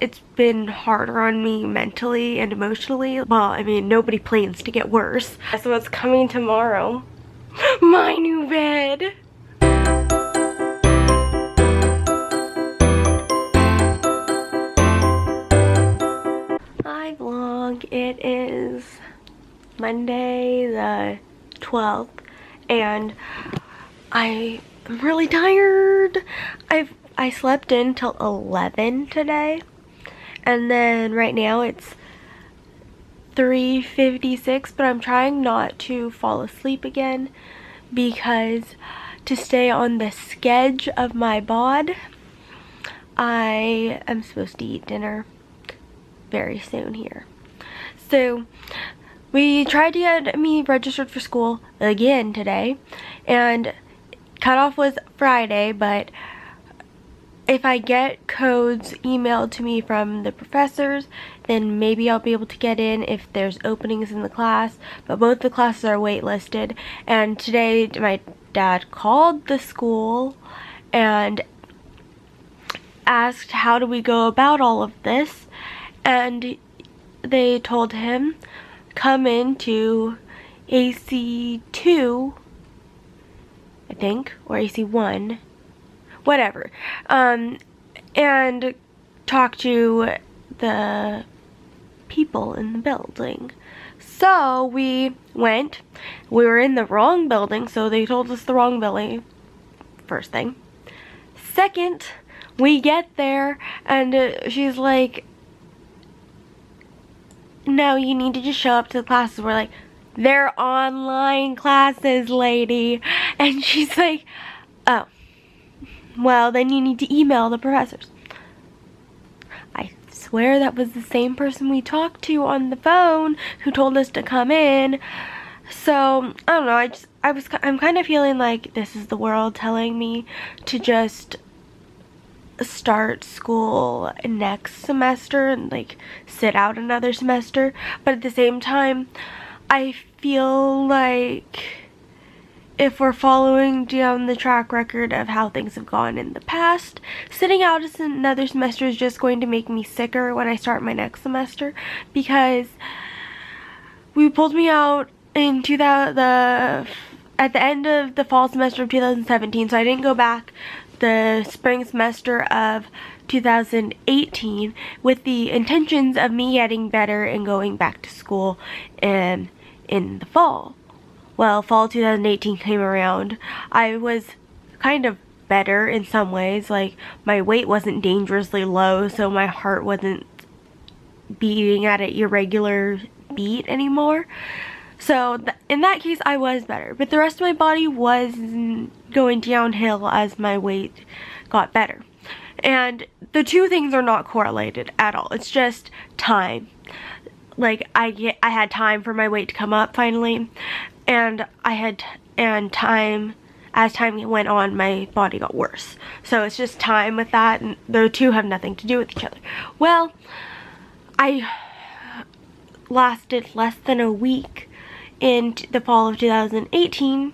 it's been harder on me mentally and emotionally. Well, I mean, nobody plans to get worse. So what's coming tomorrow? My new bed. Hi vlog, it is Monday the 12th and I'm really tired. I slept in till 11 today, and then right now it's 3:56, but I'm trying not to fall asleep again because to stay on the schedule of my bod, I am supposed to eat dinner very soon here. So we tried to get me registered for school again today, and cutoff was Friday, but if I get codes emailed to me from the professors, then maybe I'll be able to get in if there's openings in the class, but both the classes are waitlisted. And today my dad called the school and asked how do we go about all of this, and they told him come into AC2, I think, or AC1, whatever, and talk to the people in the building. So we went. We were in the wrong building, so they told us the wrong building, first thing. Second, we get there and she's like, no, you need to just show up to the classes. We're like, they're online classes, lady. And she's like, oh, well, then you need to email the professors. I swear that was the same person we talked to on the phone who told us to come in. So, I don't know, I'm kind of feeling like this is the world telling me to just start school next semester and like sit out another semester. But at the same time, I feel like if we're following down the track record of how things have gone in the past, sitting out another semester is just going to make me sicker when I start my next semester, because we pulled me out in at the end of the fall semester of 2017, so I didn't go back the spring semester of 2018 with the intentions of me getting better and going back to school in the fall. Well, fall 2018 came around. I was kind of better in some ways. Like, my weight wasn't dangerously low, so my heart wasn't beating at an irregular beat anymore. So in that case, I was better. But the rest of my body was going downhill as my weight got better. And the two things are not correlated at all. It's just time. Like, I had time for my weight to come up finally, and time, as time went on, my body got worse. So it's just time with that, and the two have nothing to do with each other. Well, I lasted less than a week in the fall of 2018,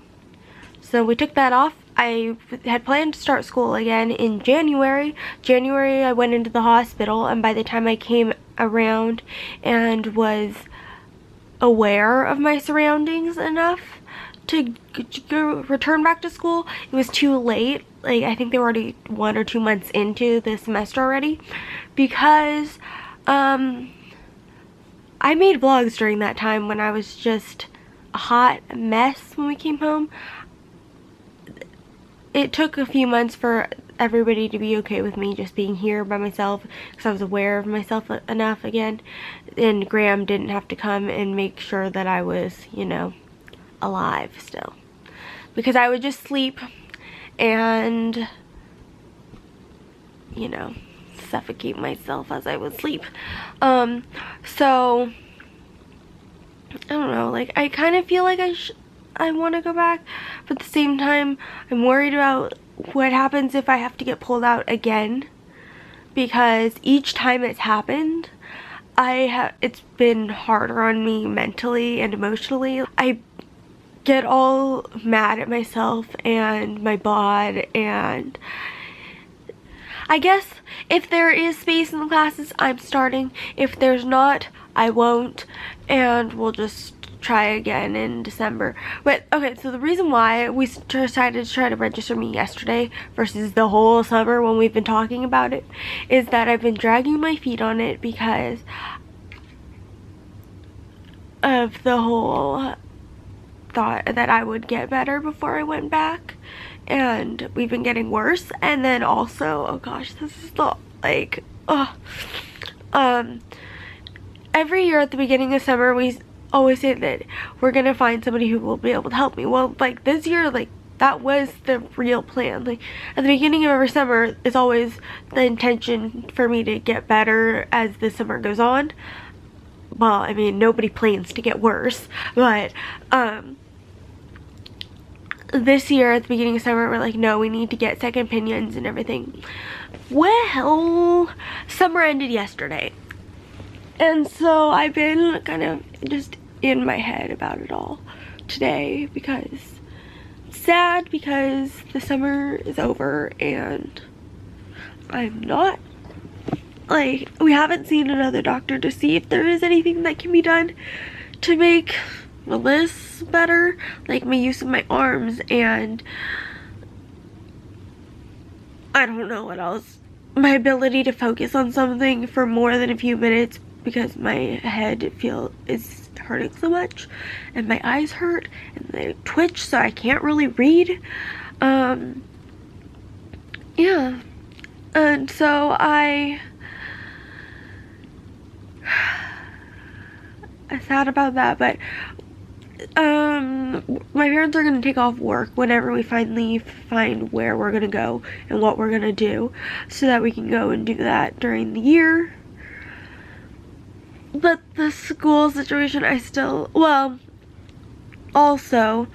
so we took that off. I had planned to start school again in January. I went into the hospital, and by the time I came around and was aware of my surroundings enough to return back to school, it was too late. Like, I think they were already 1 or 2 months into the semester already, because I made vlogs during that time when I was just a hot mess when we came home. It took a few months for everybody to be okay with me just being here by myself, because I was aware of myself enough again, and Graham didn't have to come and make sure that I was, you know, alive still, because I would just sleep and, you know, suffocate myself as I would sleep. So I don't know, like, I kind of feel like I want to go back, but at the same time, I'm worried about what happens if I have to get pulled out again, because each time it's happened, it's been harder on me mentally and emotionally. I get all mad at myself and my bod, and I guess if there is space in the classes, I'm starting. If there's not, I won't, and we'll just try again in December. But okay, so the reason why we decided to try to register me yesterday versus the whole summer when we've been talking about it is that I've been dragging my feet on it because of the whole thought that I would get better before I went back, and we've been getting worse. And then also, oh gosh, this is the like every year at the beginning of summer we always say that we're gonna find somebody who will be able to help me. Well, like this year, like that was the real plan. Like at the beginning of every summer, it's always the intention for me to get better as the summer goes on. Well, I mean, nobody plans to get worse, but this year at the beginning of summer, we're like, no, we need to get second opinions and everything. Well, summer ended yesterday. And so I've been kind of just in my head about it all today because it's sad because the summer is over and I'm not, like, we haven't seen another doctor to see if there is anything that can be done to make this better, like my use of my arms, and I don't know what else, my ability to focus on something for more than a few minutes because my head is hurting so much and my eyes hurt and they twitch so I can't really read. Yeah, and so I'm sad about that, but my parents are gonna take off work whenever we finally find where we're gonna go and what we're gonna do so that we can go and do that during the year. But the school situation, I still, well, also,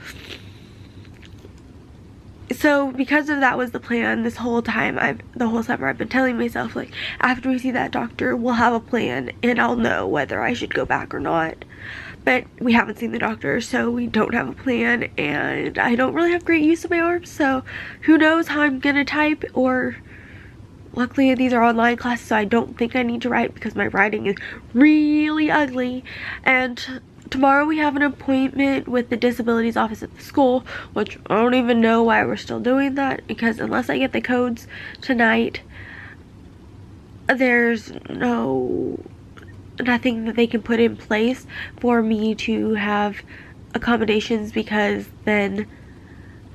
so because of that was the plan this whole time, the whole summer I've been telling myself, like, after we see that doctor, we'll have a plan and I'll know whether I should go back or not. But we haven't seen the doctor, so we don't have a plan, and I don't really have great use of my arms, so who knows how I'm gonna type, or luckily these are online classes, so I don't think I need to write because my writing is really ugly. And tomorrow we have an appointment with the disabilities office at the school, which I don't even know why we're still doing that, because unless I get the codes tonight, there's nothing that they can put in place for me to have accommodations, because then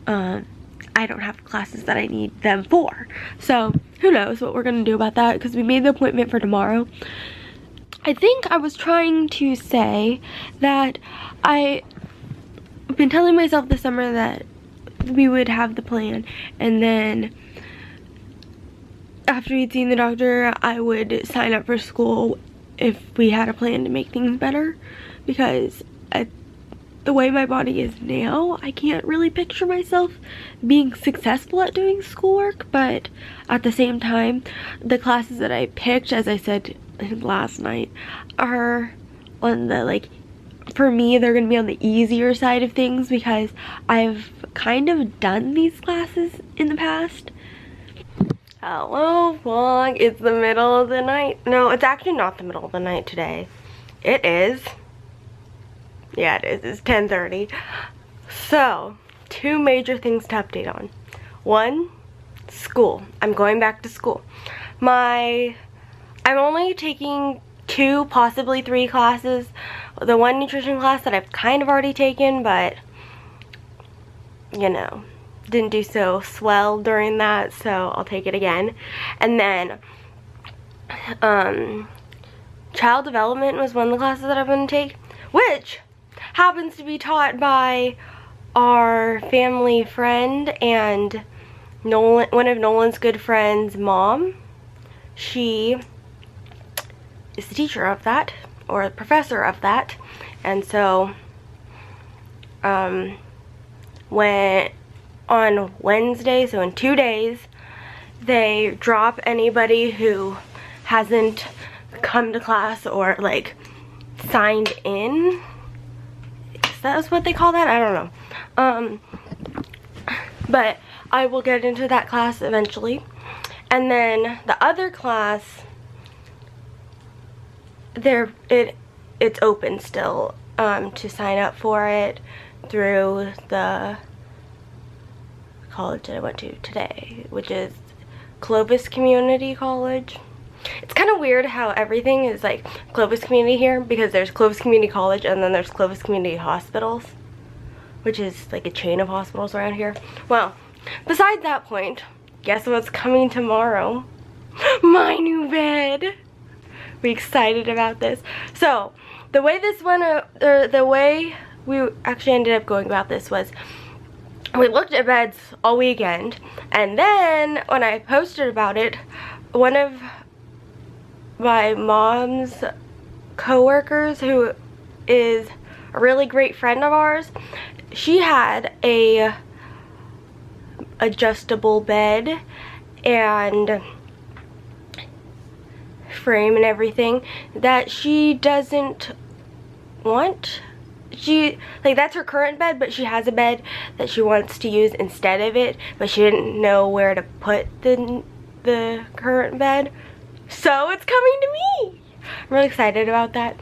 I don't have classes that I need them for. So who knows what we're gonna do about that, because we made the appointment for tomorrow. I think I was trying to say that I've been telling myself this summer that we would have the plan, and then after we'd seen the doctor I would sign up for school if we had a plan to make things better, because the way my body is now, I can't really picture myself being successful at doing schoolwork. But at the same time, the classes that I picked, as I said last night, are on the, like, for me, they're gonna be on the easier side of things because I've kind of done these classes in the past. Hello vlog, it's the middle of the night. No, it's actually not the middle of the night today. It is. Yeah, it is. It's 10:30. So, two major things to update on. One, school. I'm going back to school. I'm only taking 2, possibly 3 classes. The one nutrition class that I've kind of already taken, but, you know, didn't do so swell during that, so I'll take it again. And then child development was one of the classes that I'm going to take, which happens to be taught by our family friend and one of Nolan's good friends' mom. She is the teacher of that, or a professor of that, and so when on Wednesday, so in 2 days, they drop anybody who hasn't come to class or like signed in. Is that what they call that? I don't know. But I will get into that class eventually. And then the other class, it's open still to sign up for it through the college that I went to today, which is Clovis Community College. It's kind of weird how everything is like Clovis Community here, because there's Clovis Community College and then there's Clovis Community Hospitals, which is like a chain of hospitals around here. Well, besides that point, guess what's coming tomorrow? My new bed. We excited about this. So the way this went, or the way we actually ended up going about this was, we looked at beds all weekend, and then when I posted about it, one of my mom's co-workers, who is a really great friend of ours, she had a adjustable bed and frame and everything that she doesn't want. That's her current bed, but she has a bed that she wants to use instead of it, but she didn't know where to put the current bed, so it's coming to me. I'm really excited about that,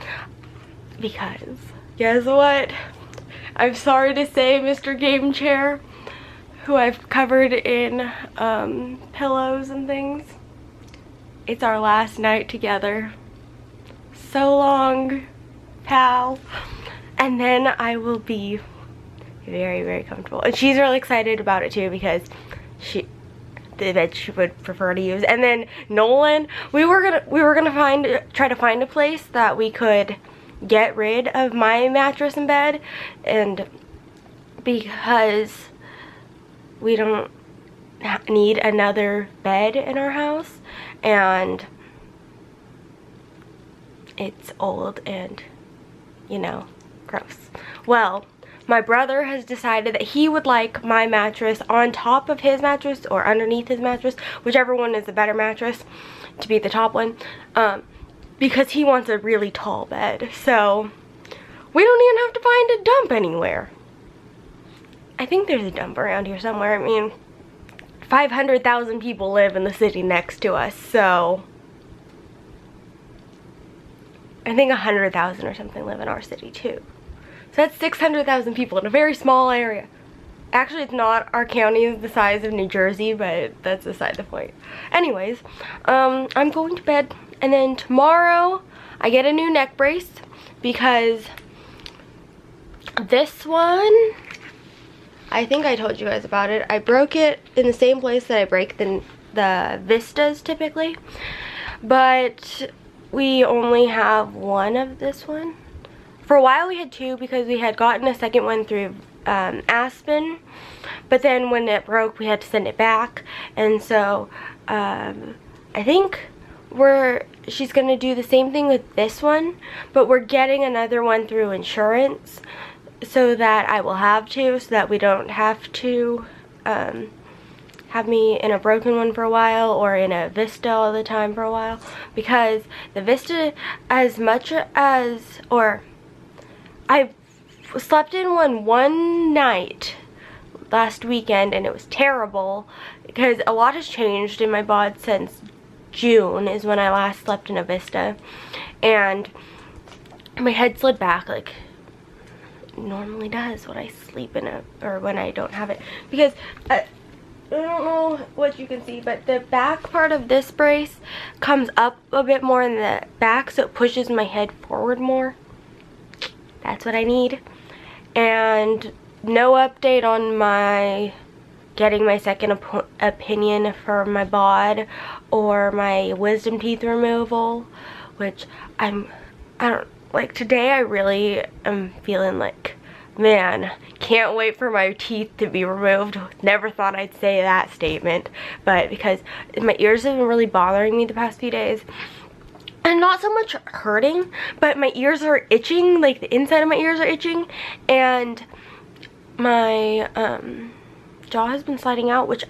because guess what? I'm sorry to say, Mr. Game Chair, who I've covered in pillows and things, it's our last night together. So long, pal. And then I will be very, very comfortable. And she's really excited about it too, because the bed she would prefer to use. And then Nolan, we were gonna try to find a place that we could get rid of my mattress and bed, and because we don't need another bed in our house, and it's old and, you know, gross. Well, my brother has decided that he would like my mattress on top of his mattress or underneath his mattress, whichever one is the better mattress, to be the top one, because he wants a really tall bed. So we don't even have to find a dump anywhere. I think there's a dump around here somewhere. I mean, 500,000 people live in the city next to us, so I think 100,000 or something live in our city too. So that's 600,000 people in a very small area. Actually, it's not. Our county is the size of New Jersey, but that's beside the point. Anyways, I'm going to bed, and then tomorrow I get a new neck brace, because this one, I think I told you guys about it. I broke it in the same place that I break the Vistas typically, but we only have one of this one. For a while we had two, because we had gotten a second one through Aspen, but then when it broke we had to send it back, and so I think she's gonna do the same thing with this one, but we're getting another one through insurance, so that I will have two, so that we don't have to have me in a broken one for a while, or in a Vista all the time for a while, because the Vista, as much as, or I slept in one night last weekend, and it was terrible, because a lot has changed in my bod since June is when I last slept in a Vista, and my head slid back like it normally does when I sleep in or when I don't have it, because I don't know what you can see, but the back part of this brace comes up a bit more in the back, so it pushes my head forward more. That's what I need. And no update on my getting my second opinion for my bod or my wisdom teeth removal, which I don't like. Today I really am feeling like, man, can't wait for my teeth to be removed. Never thought I'd say that statement, but because my ears have been really bothering me the past few days. And not so much hurting, but my ears are itching, like the inside of my ears are itching, and my jaw has been sliding out, which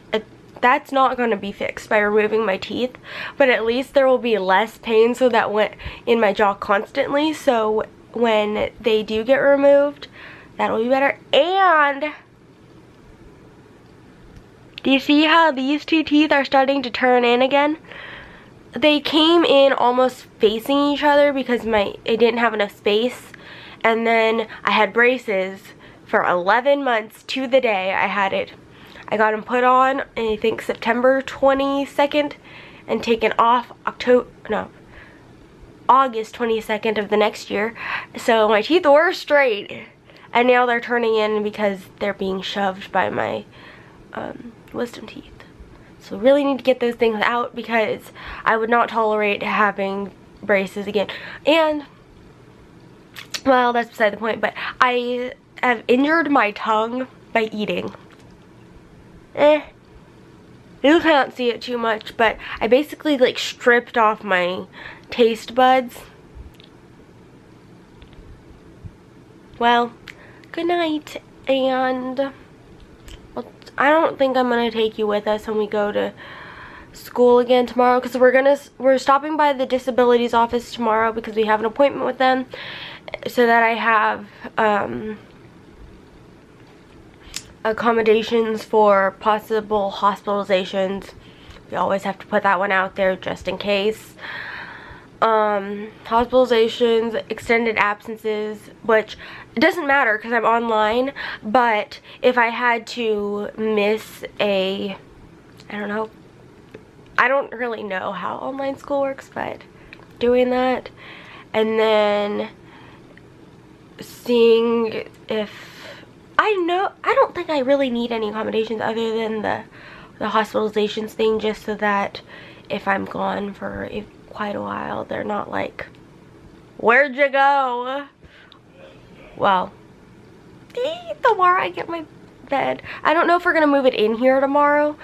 that's not going to be fixed by removing my teeth, but at least there will be less pain, so that went in my jaw constantly, so when they do get removed, that'll be better. And Do you see how these two teeth are starting to turn in again? They came in almost facing each other because it didn't have enough space. And then I had braces for 11 months to the day I had it. I got them put on, I think September 22nd, and taken off August 22nd of the next year. So my teeth were straight, and now they're turning in because they're being shoved by my wisdom teeth. So really need to get those things out because I would not tolerate having braces again. And, well, that's beside the point, but I have injured my tongue by eating. You can't see it too much, but I basically like stripped off my taste buds. Well, good night, and I don't think I'm gonna take you with us when we go to school again tomorrow, because we're stopping by the disabilities office tomorrow because we have an appointment with them, so that I have accommodations for possible hospitalizations. We always have to put that one out there just in case. Hospitalizations, extended absences, which it doesn't matter because I'm online, but if I had to miss I don't really know how online school works, but doing that, and then seeing if I don't think I really need any accommodations other than the hospitalizations thing, just so that if I'm gone for quite a while, they're not like, where'd you go? Well, the more I get my bed. I don't know if we're gonna move it in here tomorrow.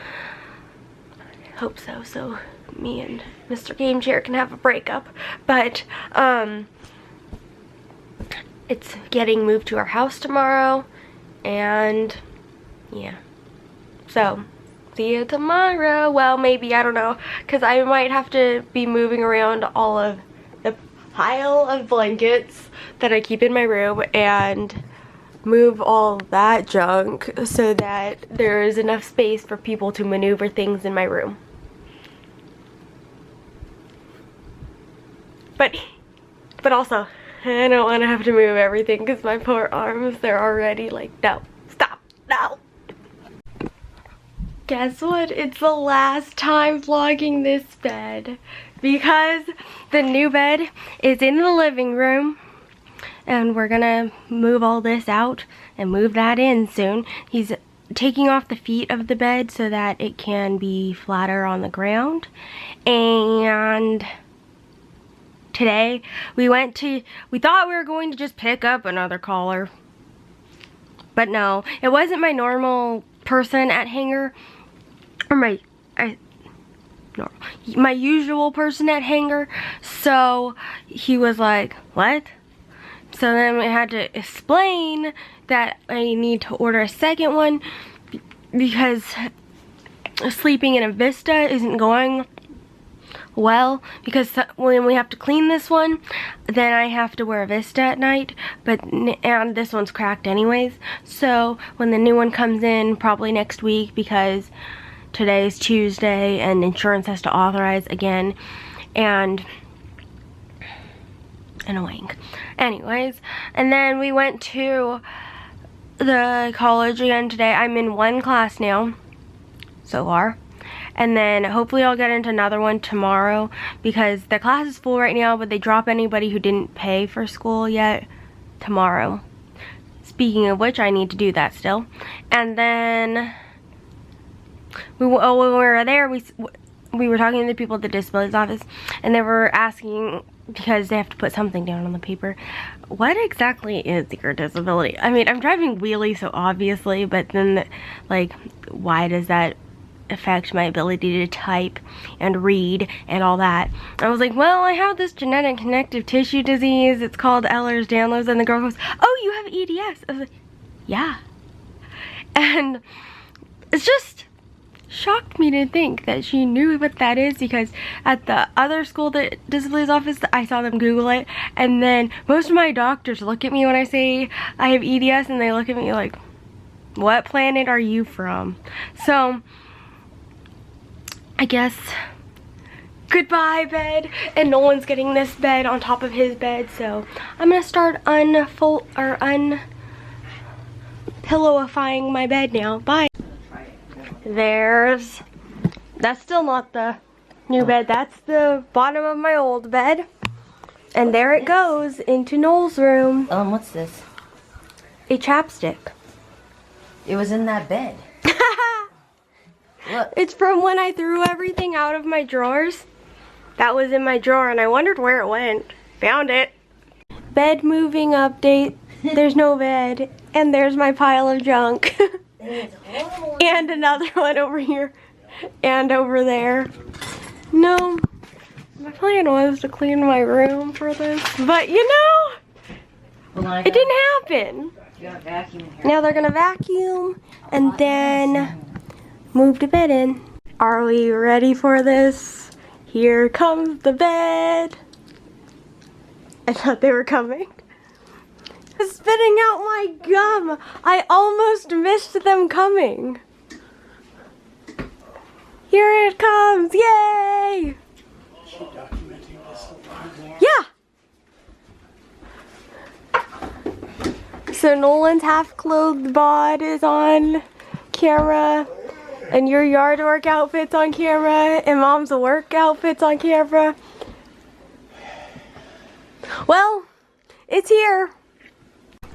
I hope so, so me and Mr. Game Chair can have a breakup. But it's getting moved to our house tomorrow. And yeah, so see you tomorrow. Well, maybe, I don't know, because I might have to be moving around all of the pile of blankets that I keep in my room and move all that junk so that there is enough space for people to maneuver things in my room. But also, I don't want to have to move everything because my poor arms, they're already like, no, stop, no. Guess what? It's the last time vlogging this bed because the new bed is in the living room and we're gonna move all this out and move that in soon. He's taking off the feet of the bed so that it can be flatter on the ground. And today we thought we were going to just pick up another collar, but no, it wasn't my normal person at hanger, or my usual person at hanger. So he was like, what? So then we had to explain that I need to order a second one because sleeping in a Vista isn't going well, because when we have to clean this one, then I have to wear a Vista at night, and this one's cracked anyways. So when the new one comes in, probably next week, because today's Tuesday and insurance has to authorize again, and annoying. Anyways, and then we went to the college again today. I'm in one class now so far. And then hopefully I'll get into another one tomorrow because the class is full right now, but they drop anybody who didn't pay for school yet tomorrow. Speaking of which, I need to do that still. And then when we were there, we were talking to the people at the disabilities office, and they were asking, because they have to put something down on the paper, what exactly is your disability? I mean, I'm driving wheelie, so obviously, but then like, why does that affect my ability to type and read and all that? I was like, well, I have this genetic connective tissue disease. It's called Ehlers, Danlos. And the girl goes, oh, you have EDS. I was like, yeah. And it's just shocked me to think that she knew what that is, because at the other school, the disabilities office, I saw them Google it, and then most of my doctors look at me when I say I have EDS, and they look at me like, What planet are you from? So, I guess, goodbye bed. And Nolan's getting this bed on top of his bed, so I'm gonna start pillowifying my bed now. Bye. That's still not the new bed. That's the bottom of my old bed. And there it goes into Noel's room. What's this? A chapstick. It was in that bed. Look. It's from when I threw everything out of my drawers. That was in my drawer and I wondered where it went. Found it. Bed moving update. There's no bed. And there's my pile of junk. And another one over here. And over there. No. My plan was to clean my room for this. But you know, it didn't happen. Now they're gonna vacuum and then move the bed in. Are we ready for this? Here comes the bed. I thought they were coming. Spitting out my gum. I almost missed them coming. Here it comes, yay! Yeah. So Nolan's half-clothed bod is on camera, and your yard work outfit's on camera, and Mom's work outfit's on camera. Well, it's here.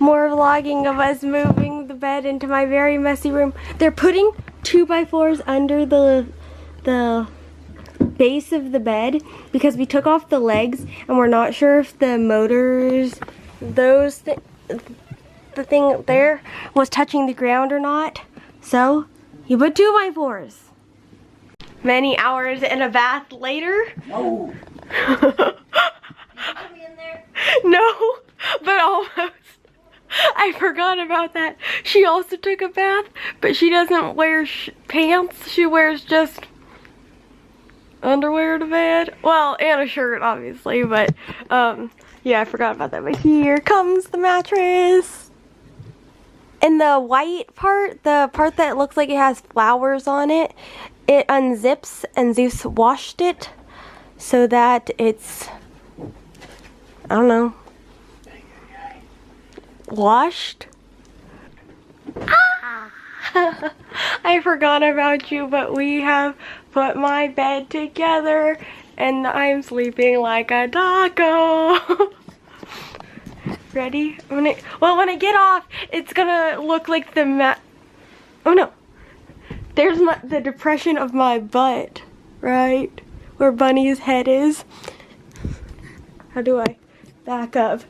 More vlogging of us moving the bed into my very messy room. They're putting 2x4s under the base of the bed because we took off the legs and we're not sure if the motors, the thing up there was touching the ground or not. So you put 2x4s. Many hours in a bath later. No. No, but almost. I forgot about that. She also took a bath, but she doesn't wear pants. She wears just underwear to bed. Well, and a shirt, obviously, but yeah, I forgot about that. But here comes the mattress. And the white part, the part that looks like it has flowers on it, it unzips, and Zeus washed it so that it's, I don't know, washed? Ah! I forgot about you, but we have put my bed together and I'm sleeping like a doggo. Ready? When I get off, it's gonna look like the oh no. There's the depression of my butt, right? Where Bunny's head is. How do I back up?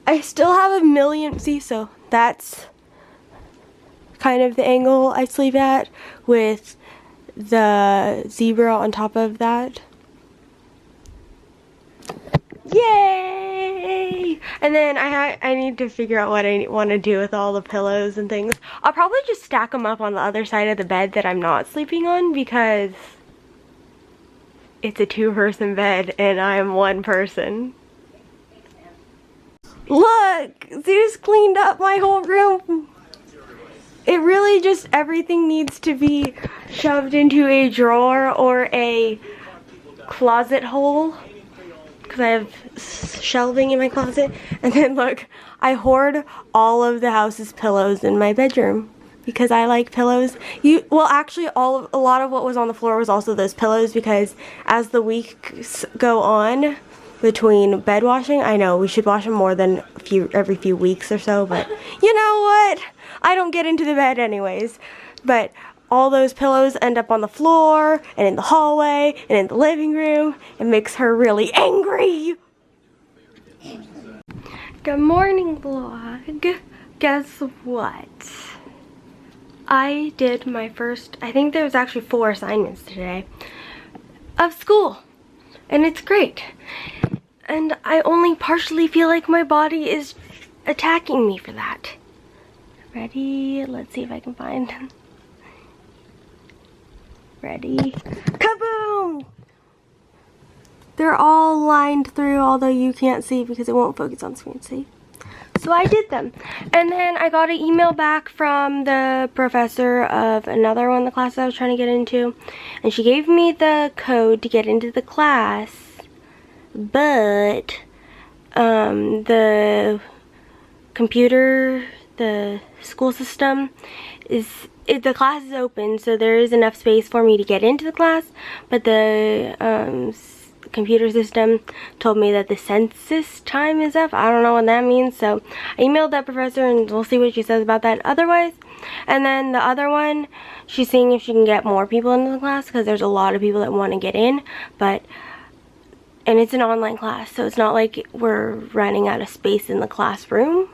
I still have a million, see, so that's kind of the angle I sleep at with the zebra on top of that. Yay! And then I need to figure out what I want to do with all the pillows and things. I'll probably just stack them up on the other side of the bed that I'm not sleeping on because it's a 2-person bed and I'm 1 person. Look! Zeus cleaned up my whole room. It really just, everything needs to be shoved into a drawer or a closet hole. Because I have shelving in my closet. And then look, I hoard all of the house's pillows in my bedroom. Because I like pillows. Well, actually, a lot of what was on the floor was also those pillows. Because as the weeks go on, between bed washing, I know we should wash them more than every few weeks or so, but you know what? I don't get into the bed anyways. But all those pillows end up on the floor and in the hallway and in the living room. It makes her really angry. Good morning, vlog. Guess what? I did my first, I think there was actually 4 assignments today of school. And it's great. And I only partially feel like my body is attacking me for that. Ready? Let's see if I can find him. Ready? Kaboom! They're all lined through, although you can't see because it won't focus on screen. See? So I did them. And then I got an email back from the professor of another one of the classes I was trying to get into. And she gave me the code to get into the class. But the computer, the school system the class is open, so there is enough space for me to get into the class, but the computer system told me that the census time is up. I don't know what that means, so I emailed that professor and we'll see what she says about that otherwise. And then the other one, she's seeing if she can get more people into the class, because there's a lot of people that want to get in, and it's an online class, so it's not like we're running out of space in the classroom.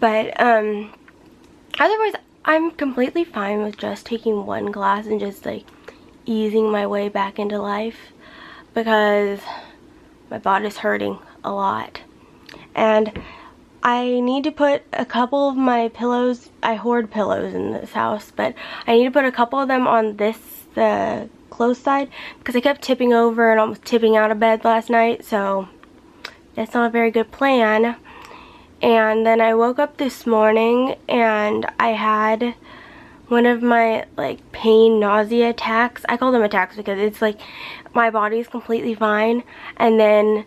But otherwise, I'm completely fine with just taking one class and just like easing my way back into life, because my body's hurting a lot. And I need to put a couple of my pillows, I hoard pillows in this house, but I need to put a couple of them on the close side, because I kept tipping over and almost tipping out of bed last night, so that's not a very good plan. And then I woke up this morning and I had one of my like pain nausea attacks. I call them attacks because it's like my body's completely fine, and then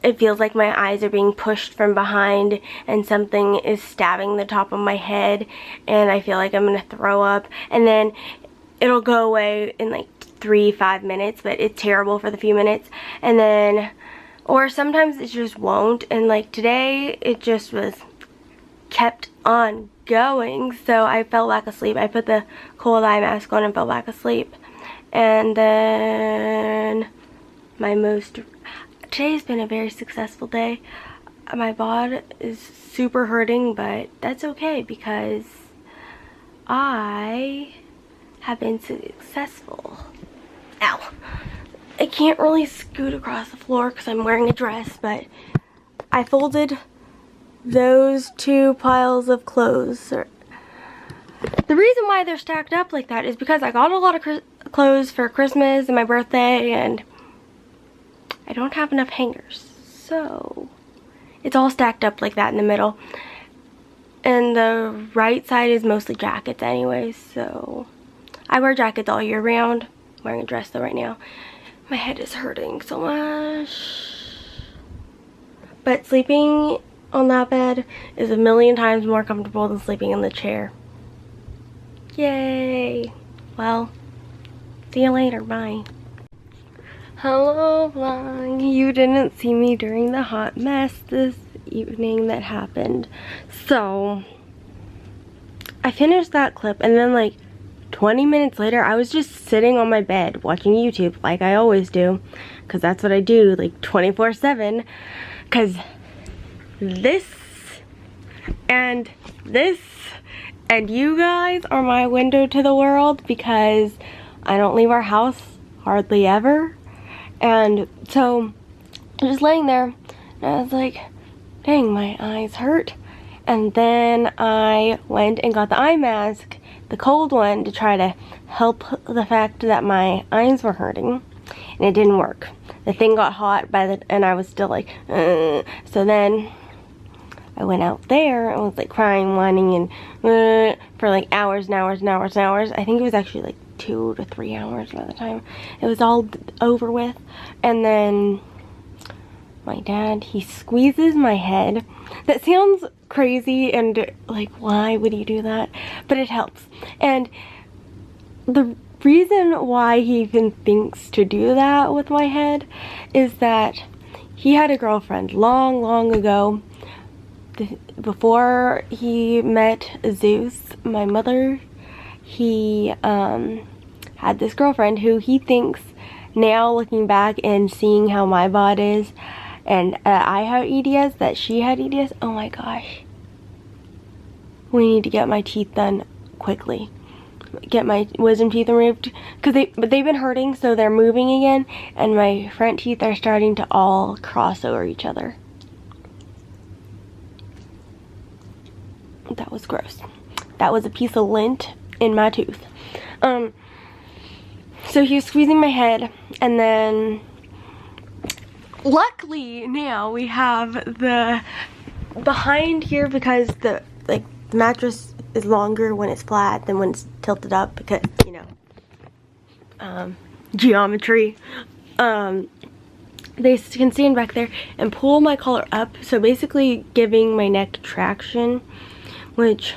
it feels like my eyes are being pushed from behind and something is stabbing the top of my head, and I feel like I'm gonna throw up, and then it'll go away in like 3-5 minutes, but it's terrible for the few minutes, and then or sometimes it just won't. And like today it just was kept on going, so I fell back asleep. I put the cold eye mask on and fell back asleep. And then today's been a very successful day. My body is super hurting, but that's okay because I have been successful. Ow. I can't really scoot across the floor because I'm wearing a dress, but I folded those two piles of clothes. The reason why they're stacked up like that is because I got a lot of clothes for Christmas and my birthday, and I don't have enough hangers, so it's all stacked up like that in the middle. And the right side is mostly jackets anyways, so I wear jackets all year round. I'm wearing a dress though right now. My head is hurting so much. But sleeping on that bed is a million times more comfortable than sleeping in the chair. Yay! Well, see you later. Bye. Hello vlog. You didn't see me during the hot mess this evening that happened. So, I finished that clip and then like 20 minutes later, I was just sitting on my bed watching YouTube like I always do, because that's what I do like 24/7, because this and you guys are my window to the world, because I don't leave our house hardly ever. And so I was just laying there and I was like, dang, my eyes hurt. And then I went and got the eye mask, the cold one, to try to help the fact that my eyes were hurting, and it didn't work. The thing got hot and I was still like, So then I went out there and was like crying, whining, and for like hours and hours and hours and hours. I think it was actually like 2 to 3 hours by the time it was all over with. And then my dad, he squeezes my head. That sounds crazy and like, why would he do that? But it helps. And the reason why he even thinks to do that with my head is that he had a girlfriend long ago. Before he met Zeus, my mother, he had this girlfriend who he thinks, now looking back and seeing how my body is, and I have EDS, that she had EDS. Oh my gosh. We need to get my teeth done quickly. Get my wisdom teeth removed, because they've been hurting, so they're moving again, and my front teeth are starting to all cross over each other. That was gross. That was a piece of lint in my tooth. So he was squeezing my head, and then luckily now we have the behind here, because the mattress is longer when it's flat than when it's tilted up, because you know, geometry. They can stand back there and pull my collar up, so basically giving my neck traction, which,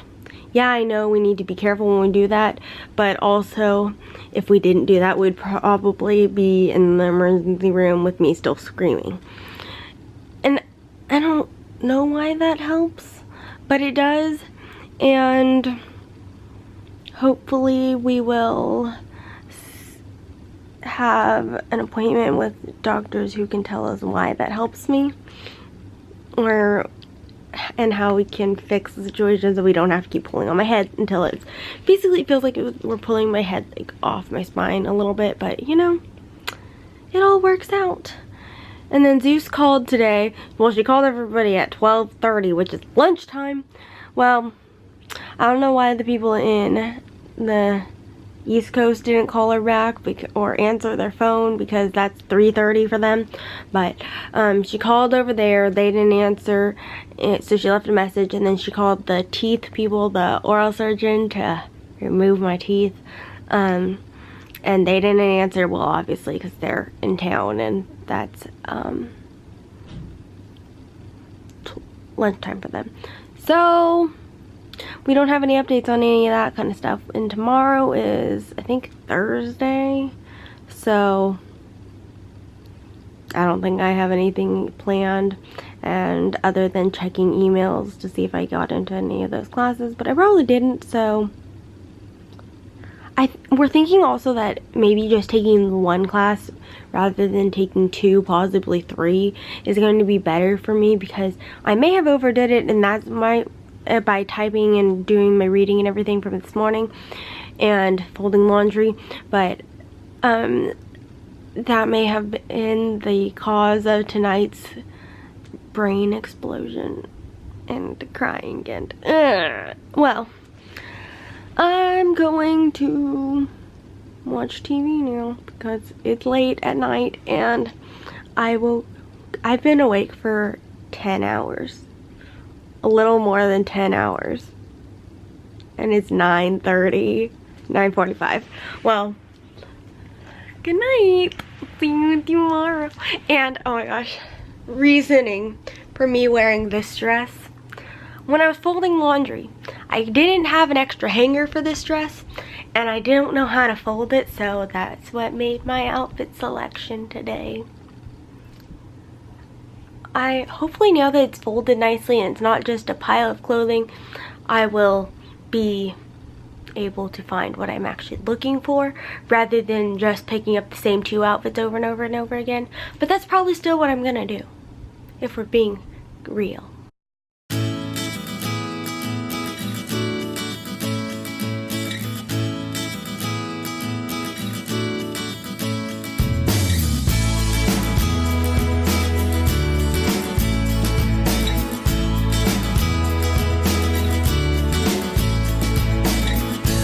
yeah, I know we need to be careful when we do that, but also if we didn't do that, we'd probably be in the emergency room with me still screaming. And I don't know why that helps, but it does, and hopefully we will have an appointment with doctors who can tell us why that helps me, and how we can fix the situation so we don't have to keep pulling on my head until it basically feels like we're pulling my head like off my spine a little bit, but you know, it all works out. And then Zeus called today. Well, she called everybody at 12:30, which is lunchtime. Well, I don't know why the people in the East Coast didn't call her back or answer their phone, because that's 3:30 for them. But she called over there, they didn't answer, so she left a message, and then she called the teeth people, the oral surgeon, to remove my teeth, and they didn't answer. Well, obviously, because they're in town, and that's lunchtime for them. So we don't have any updates on any of that kind of stuff. And tomorrow is, I think, Thursday. So I don't think I have anything planned, and other than checking emails to see if I got into any of those classes, but I probably didn't. So we're thinking also that maybe just taking one class rather than taking 2, possibly 3, is going to be better for me, because I may have overdid it, and that's my by typing and doing my reading and everything from this morning and folding laundry, but that may have been the cause of tonight's brain explosion and crying. And well, I'm going to watch TV now because it's late at night, and I've been awake for 10 hours. A little more than 10 hours. And it's 9:30, 9:45. Well, good night. See you tomorrow. And oh my gosh, reasoning for me wearing this dress. When I was folding laundry, I didn't have an extra hanger for this dress, and I didn't know how to fold it, so that's what made my outfit selection today. Hopefully now that it's folded nicely and it's not just a pile of clothing, I will be able to find what I'm actually looking for, rather than just picking up the same 2 outfits over and over and over again. But that's probably still what I'm gonna do, if we're being real.